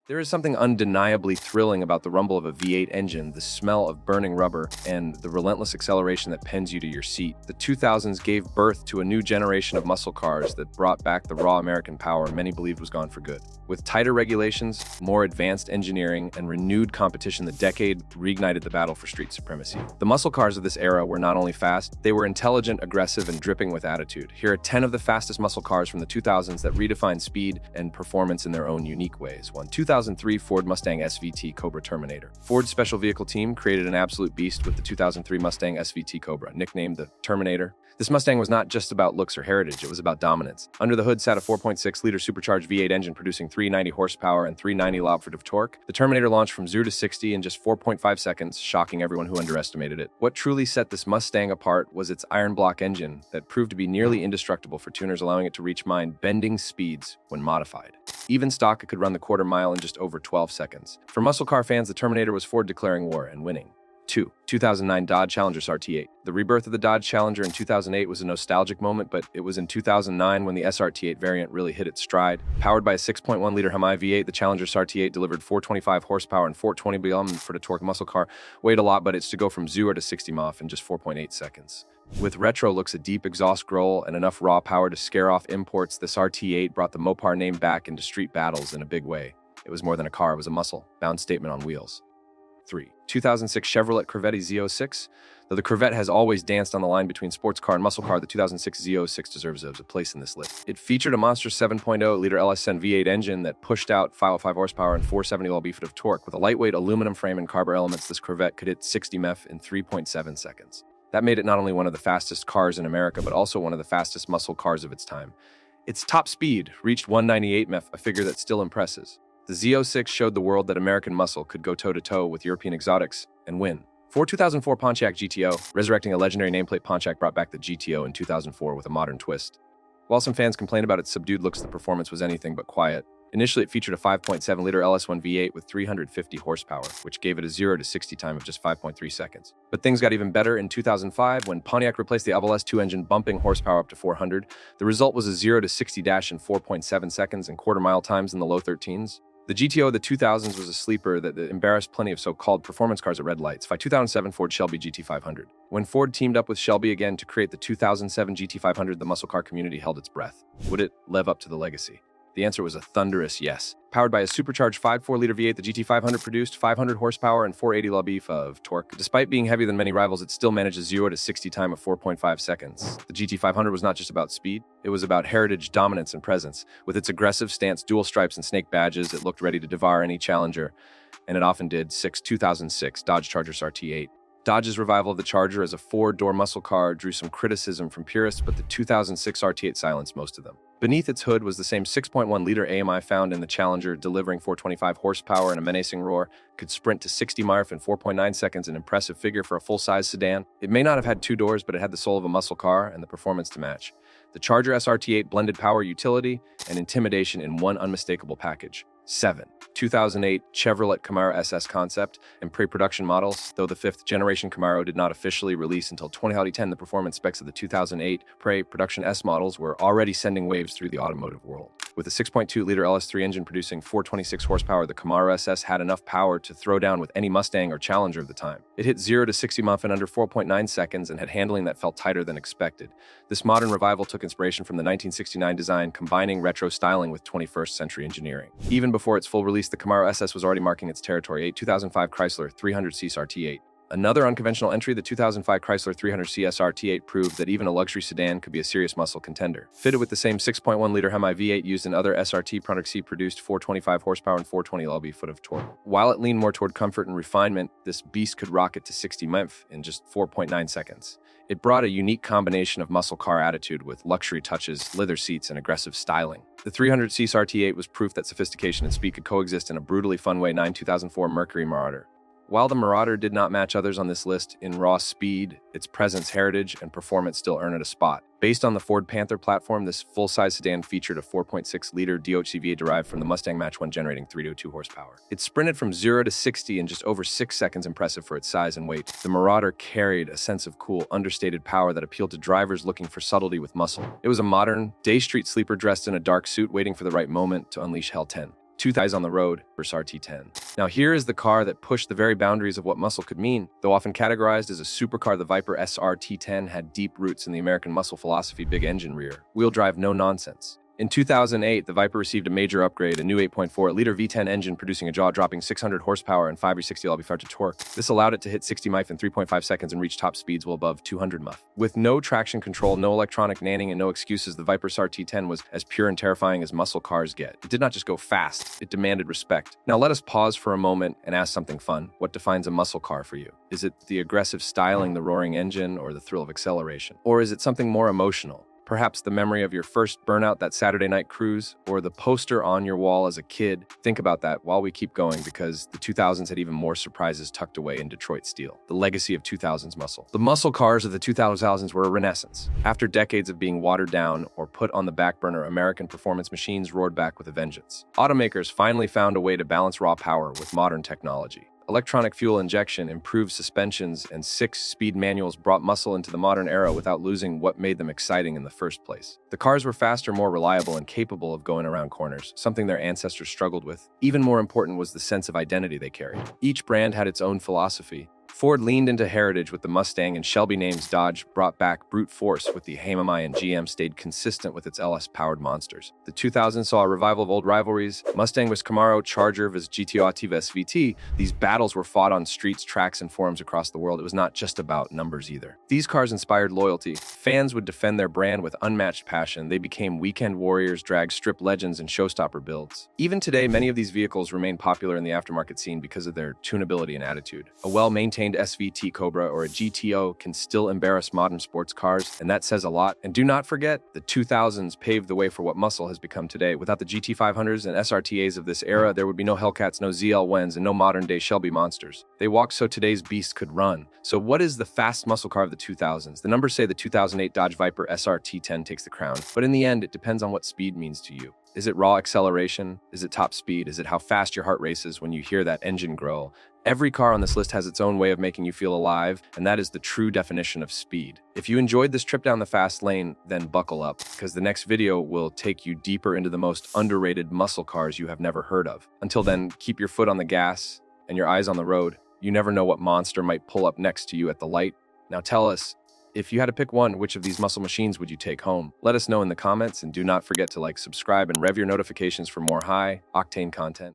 There is something undeniably thrilling about the rumble of a V8 engine, the smell of burning rubber, and the relentless acceleration that pins you to your seat. The 2000s gave birth to a new generation of muscle cars that brought back the raw American power many believed was gone for good. With tighter regulations, more advanced engineering, and renewed competition, the decade reignited the battle for street supremacy. The muscle cars of this era were not only fast, they were intelligent, aggressive, and dripping with attitude. Here are 10 of the fastest muscle cars from the 2000s that redefined speed and performance in their own unique ways. 2003 Ford Mustang SVT Cobra Terminator. Ford's special vehicle team created an absolute beast with the 2003 Mustang SVT Cobra, nicknamed the Terminator. This Mustang was not just about looks or heritage, it was about dominance. Under the hood sat a 4.6-liter supercharged V8 engine producing 390 horsepower and 390 lb-ft of torque. The Terminator launched from 0 to 60 in just 4.5 seconds, shocking everyone who underestimated it. What truly set this Mustang apart was its iron block engine that proved to be nearly indestructible for tuners, allowing it to reach mind-bending speeds when modified. Even stock, it could run the quarter mile in just over 12 seconds. For muscle car fans, the Terminator was Ford declaring war and winning. 2. 2009 Dodge Challenger SRT8. The rebirth of the Dodge Challenger in 2008 was a nostalgic moment, but it was in 2009 when the SRT8 variant really hit its stride. Powered by a 6.1-liter Hemi V8, the Challenger SRT8 delivered 425 horsepower and 420 lb-ft for the torque. Muscle car weighed a lot, but it's to go from 0 to 60 mph in just 4.8 seconds. With retro looks, a deep exhaust growl, and enough raw power to scare off imports, this RT8 brought the Mopar name back into street battles in a big way. It was more than a car, it was a muscle-bound statement on wheels. 3. 2006 Chevrolet Corvette Z06. Though the Corvette has always danced on the line between sports car and muscle car, the 2006 Z06 deserves a place in this list. It featured a monster 7.0-liter LS10 V8 engine that pushed out 505 horsepower and 470 lb-ft of torque. With a lightweight aluminum frame and carburetor elements, this Corvette could hit 60 mph in 3.7 seconds. That made it not only one of the fastest cars in America, but also one of the fastest muscle cars of its time. Its top speed reached 198 mph, a figure that still impresses. The Z06 showed the world that American muscle could go toe-to-toe with European exotics and win. 2004 Pontiac GTO, resurrecting a legendary nameplate, Pontiac brought back the GTO in 2004 with a modern twist. While some fans complained about its subdued looks, the performance was anything but quiet. Initially, it featured a 5.7-liter LS1 V8 with 350 horsepower, which gave it a 0 to 60 time of just 5.3 seconds. But things got even better in 2005 when Pontiac replaced the Aval S2 engine, bumping horsepower up to 400. The result was a 0 to 60 dash in 4.7 seconds and quarter-mile times in the low 13s. The GTO of the 2000s was a sleeper that embarrassed plenty of so-called performance cars at red lights. By 2007 Ford Shelby GT500. When Ford teamed up with Shelby again to create the 2007 GT500, the muscle car community held its breath. Would it live up to the legacy? The answer was a thunderous yes. Powered by a supercharged 5.4-liter V8, the GT500 produced 500 horsepower and 480 lb-ft of torque. Despite being heavier than many rivals, it still managed a 0 to 60 time of 4.5 seconds. The GT500 was not just about speed, it was about heritage, dominance, and presence. With its aggressive stance, dual stripes, and snake badges, it looked ready to devour any challenger, and it often did. 2006 Dodge Charger SRT8. Dodge's revival of the Charger as a four-door muscle car drew some criticism from purists, but the 2006 RT8 silenced most of them. Beneath its hood was the same 6.1-liter AMI found in the Challenger, delivering 425 horsepower and a menacing roar. Could sprint to 60 mph in 4.9 seconds, an impressive figure for a full-size sedan. It may not have had two doors, but it had the soul of a muscle car and the performance to match. The Charger SRT8 blended power, utility, and intimidation in one unmistakable package. 7. 2008 Chevrolet Camaro SS concept and pre-production models. Though the fifth-generation Camaro did not officially release until 2010, the performance specs of the 2008 pre-production S models were already sending waves through the automotive world. With a 6.2-liter LS3 engine producing 426 horsepower, the Camaro SS had enough power to throw down with any Mustang or Challenger of the time. It hit 0 to 60 mph in under 4.9 seconds and had handling that felt tighter than expected. This modern revival took inspiration from the 1969 design, combining retro styling with 21st century engineering. Even before its full release, the Camaro SS was already marking its territory. 2005 Chrysler 300C SRT8. Another unconventional entry, the 2005 Chrysler 300C SRT8 proved that even a luxury sedan could be a serious muscle contender. Fitted with the same 6.1-liter Hemi V8 used in other SRT products, produced 425 horsepower and 420 lb-ft of torque. While it leaned more toward comfort and refinement, this beast could rocket to 60 mph in just 4.9 seconds. It brought a unique combination of muscle car attitude with luxury touches, leather seats, and aggressive styling. The 300C SRT8 was proof that sophistication and speed could coexist in a brutally fun way. 2004 Mercury Marauder. While the Marauder did not match others on this list in raw speed, its presence, heritage, and performance still earn it a spot. Based on the Ford Panther platform, this full-size sedan featured a 4.6-liter DOHC V8 derived from the Mustang Mach 1, generating 302 horsepower. It sprinted from 0 to 60 in just over 6 seconds, impressive for its size and weight. The Marauder carried a sense of cool, understated power that appealed to drivers looking for subtlety with muscle. It was a modern, day street sleeper dressed in a dark suit, waiting for the right moment to unleash Hell 10. Two thighs on the road, Merc RT10. Now here is the car that pushed the very boundaries of what muscle could mean. Though often categorized as a supercar, the Viper SRT10 had deep roots in the American muscle philosophy: big engine, rear wheel drive, no nonsense. In 2008, the Viper received a major upgrade, a new 8.4-liter V10 engine producing a jaw-dropping 600 horsepower and 560 lb-F torque. This allowed it to hit 60 mph in 3.5 seconds and reach top speeds well above 200 mph. With no traction control, no electronic nanning, and no excuses, the Viper SRT10 was as pure and terrifying as muscle cars get. It did not just go fast, it demanded respect. Now let us pause for a moment and ask something fun. What defines a muscle car for you? Is it the aggressive styling, the roaring engine, or the thrill of acceleration? Or is it something more emotional? Perhaps the memory of your first burnout, that Saturday night cruise, or the poster on your wall as a kid. Think about that while we keep going, because the 2000s had even more surprises tucked away in Detroit steel. The legacy of 2000s muscle. The muscle cars of the 2000s were a renaissance. After decades of being watered down or put on the back burner, American performance machines roared back with a vengeance. Automakers finally found a way to balance raw power with modern technology. Electronic fuel injection, improved suspensions, and 6-speed manuals brought muscle into the modern era without losing what made them exciting in the first place. The cars were faster, more reliable, and capable of going around corners, something their ancestors struggled with. Even more important was the sense of identity they carried. Each brand had its own philosophy. Ford leaned into heritage with the Mustang and Shelby names. Dodge brought back brute force with the Hammermai, and GM stayed consistent with its LS-powered monsters. The 2000s saw a revival of old rivalries. Mustang vs Camaro, Charger vs GTO vs SVT. These battles were fought on streets, tracks, and forums across the world. It was not just about numbers either. These cars inspired loyalty. Fans would defend their brand with unmatched passion. They became weekend warriors, drag strip legends, and showstopper builds. Even today, many of these vehicles remain popular in the aftermarket scene because of their tunability and attitude. A well-maintained SVT Cobra or a GTO can still embarrass modern sports cars, and that says a lot. And do not forget, the 2000s paved the way for what muscle has become today. Without the GT500s and SRTAs of this era, there would be no Hellcats, no ZL1s, and no modern-day Shelby monsters. They walked so today's beast could run. So what is the fast muscle car of the 2000s? The numbers say the 2008 Dodge Viper SRT10 takes the crown, but in the end, it depends on what speed means to you. Is it raw acceleration? Is it top speed? Is it how fast your heart races when you hear that engine growl? Every car on this list has its own way of making you feel alive, and that is the true definition of speed. If you enjoyed this trip down the fast lane, then buckle up, because the next video will take you deeper into the most underrated muscle cars you have never heard of. Until then, keep your foot on the gas and your eyes on the road. You never know what monster might pull up next to you at the light. Now tell us, if you had to pick one, which of these muscle machines would you take home? Let us know in the comments, and do not forget to like, subscribe, and rev your notifications for more high-octane content.